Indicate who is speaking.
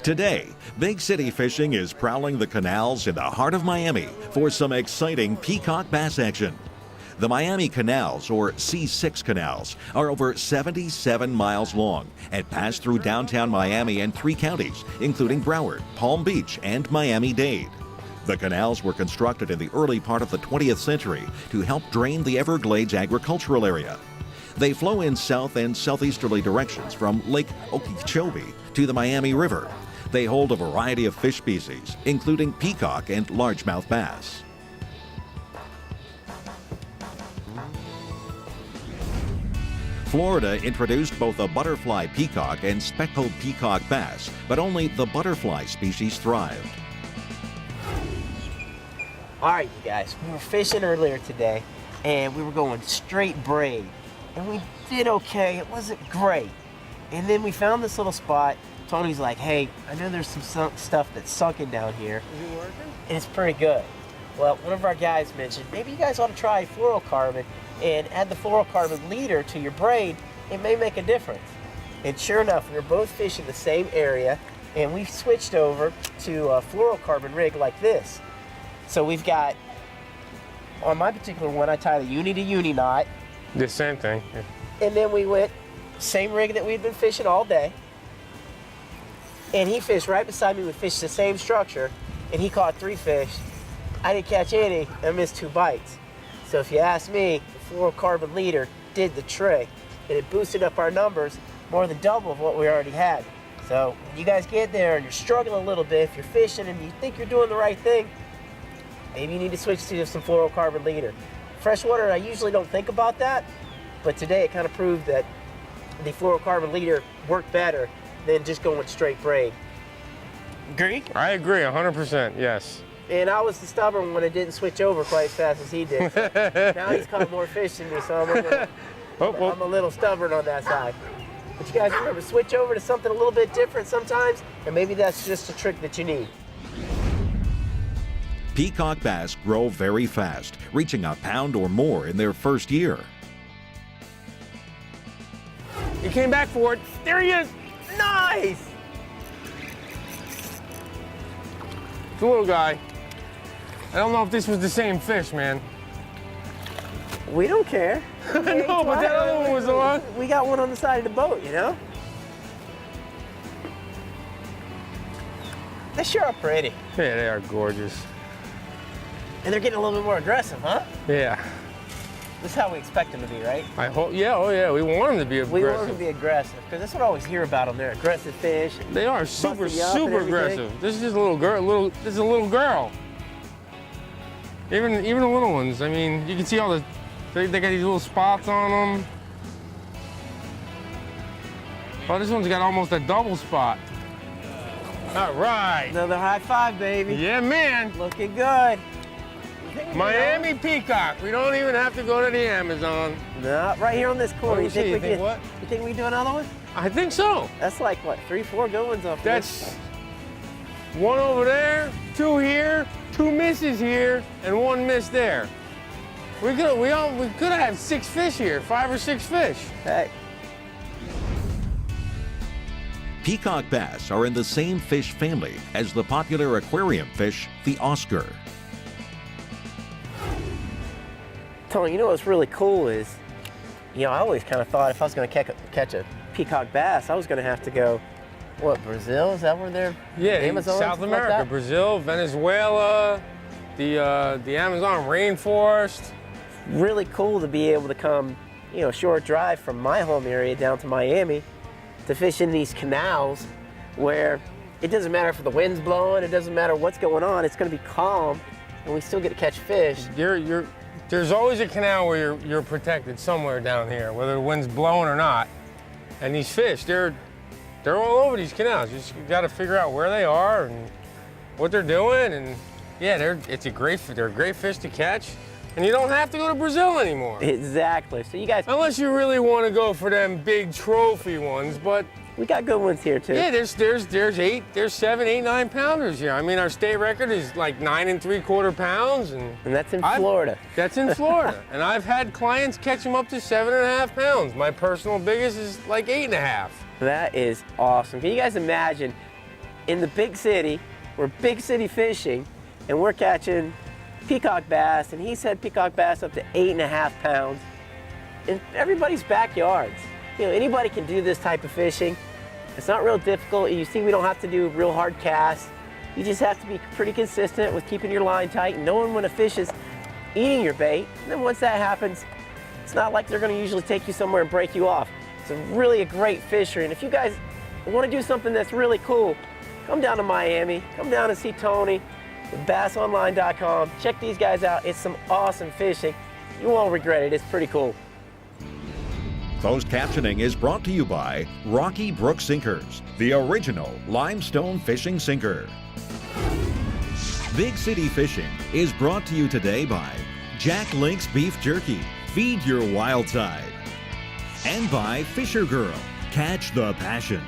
Speaker 1: Today, big city fishing is prowling the canals in the heart of Miami for some exciting peacock bass action. The Miami Canals, or C6 canals, are over 77 miles long and pass through downtown Miami and 3 counties, including Broward, Palm Beach, and Miami-Dade. The canals were constructed in the early part of the 20th century to help drain the Everglades agricultural area. They flow in south and southeasterly directions from Lake Okeechobee to the Miami River. They hold a variety of fish species, including peacock and largemouth bass. Florida introduced both the butterfly peacock and speckled peacock bass, but only the butterfly species thrived.
Speaker 2: All right, you guys, we were fishing earlier today, and we were going straight braid, and we did okay. It wasn't great. And then we found this little spot. Tony's like, hey, I know there's some stuff that's sunken down here.
Speaker 3: Is it working?
Speaker 2: And it's pretty good. Well, one of our guys mentioned, maybe you guys ought to try fluorocarbon and add the fluorocarbon leader to your braid. It may make a difference. And sure enough, we were both fishing the same area, and we switched over to a fluorocarbon rig like this. So we've got, on my particular one, I tied a uni to uni knot.
Speaker 3: The same thing. Yeah.
Speaker 2: And then we went, same rig that we'd been fishing all day. And he fished right beside me. We fished the same structure, and he caught 3 fish. I didn't catch any, and I missed 2 bites. So if you ask me, the fluorocarbon leader did the trick, and it boosted up our numbers more than double of what we already had. So when you guys get there and you're struggling a little bit, if you're fishing and you think you're doing the right thing, maybe you need to switch to some fluorocarbon leader. Freshwater, I usually don't think about that, but today it kind of proved that the fluorocarbon leader worked better than just going straight braid. Agree?
Speaker 3: I agree, 100%, yes.
Speaker 2: And I was the stubborn one that didn't switch over quite as fast as he did. So now he's caught more fish than me, so I'm a little stubborn on that side. But you guys remember, switch over to something a little bit different sometimes, and maybe that's just a trick that you need.
Speaker 1: Peacock bass grow very fast, reaching a pound or more in their first year.
Speaker 3: He came back for it. There he is.
Speaker 2: Nice!
Speaker 3: It's a little guy. I don't know if this was the same fish, man.
Speaker 2: We don't care.
Speaker 3: I know, but that other one was the one.
Speaker 2: We got one on the side of the boat, you know? They sure are pretty.
Speaker 3: Yeah, they are gorgeous.
Speaker 2: And they're getting a little bit more aggressive, huh?
Speaker 3: Yeah.
Speaker 2: This is how we expect them to be, right?
Speaker 3: I hope, yeah, oh yeah, we want them to be aggressive.
Speaker 2: We want them to be aggressive, because that's what I always hear about them. They're aggressive fish.
Speaker 3: They are super,
Speaker 2: busting you up and
Speaker 3: super
Speaker 2: everything.
Speaker 3: aggressive. This is just a little girl, this is a little girl. Even the little ones, I mean, you can see all the, they got these little spots on them. Oh, this one's got almost a double spot. All right.
Speaker 2: Another high five, baby.
Speaker 3: Yeah, man.
Speaker 2: Looking good.
Speaker 3: Miami peacock. We don't even have to go to the Amazon.
Speaker 2: No, right here on this corner.
Speaker 3: You think what?
Speaker 2: You think we do another one?
Speaker 3: I think so.
Speaker 2: That's like, what, 3, 4 good ones off
Speaker 3: That's one over there, 2 here, 2 misses here, and 1 miss there. We could have had 6 fish here, 5 or 6 fish.
Speaker 2: Hey.
Speaker 1: Peacock bass are in the same fish family as the popular aquarium fish, the Oscar.
Speaker 2: Tony, you know what's really cool is, you know, I always kind of thought if I was going to catch a peacock bass, I was going to have to go, what, Brazil? Is that where they're?
Speaker 3: Yeah,
Speaker 2: Amazon,
Speaker 3: South America,
Speaker 2: like that?
Speaker 3: Brazil, Venezuela, the Amazon rainforest.
Speaker 2: Really cool to be able to come, you know, short drive from my home area down to Miami to fish in these canals where it doesn't matter if the wind's blowing, it doesn't matter what's going on, it's going to be calm, and we still get to catch fish.
Speaker 3: There's always a canal where you're protected somewhere down here, whether the wind's blowing or not. And these fish, they're all over these canals. You just got to figure out where they are and what they're doing. And yeah, they're a great fish to catch. And you don't have to go to Brazil anymore.
Speaker 2: Exactly. So you guys,
Speaker 3: unless you really want to go for them big trophy ones, but
Speaker 2: we got good ones here too.
Speaker 3: yeah, there's 7, 8, 9 pounders here. I mean, our state record is like 9 3/4 pounds, and
Speaker 2: that's in Florida.
Speaker 3: That's in Florida, and I've had clients catch them up to 7.5 pounds. My personal biggest is like 8.5.
Speaker 2: That is awesome. Can you guys imagine in the big city. We're big city fishing, and we're catching peacock bass, and he said peacock bass up to 8.5 pounds in everybody's backyards. You know, anybody can do this type of fishing. It's not real difficult. You see, we don't have to do real hard casts. You just have to be pretty consistent with keeping your line tight and knowing when a fish is eating your bait. And then once that happens, it's not like they're going to usually take you somewhere and break you off. It's really a great fishery. And if you guys want to do something that's really cool, come down to Miami. Come down and see Tony with BassOnline.com. Check these guys out. It's some awesome fishing. You won't regret it. It's pretty cool.
Speaker 1: Closed captioning is brought to you by Rocky Brook Sinkers, the original limestone fishing sinker. Big City Fishing is brought to you today by Jack Link's Beef Jerky. Feed your wild side. And by Fisher Girl. Catch the passion.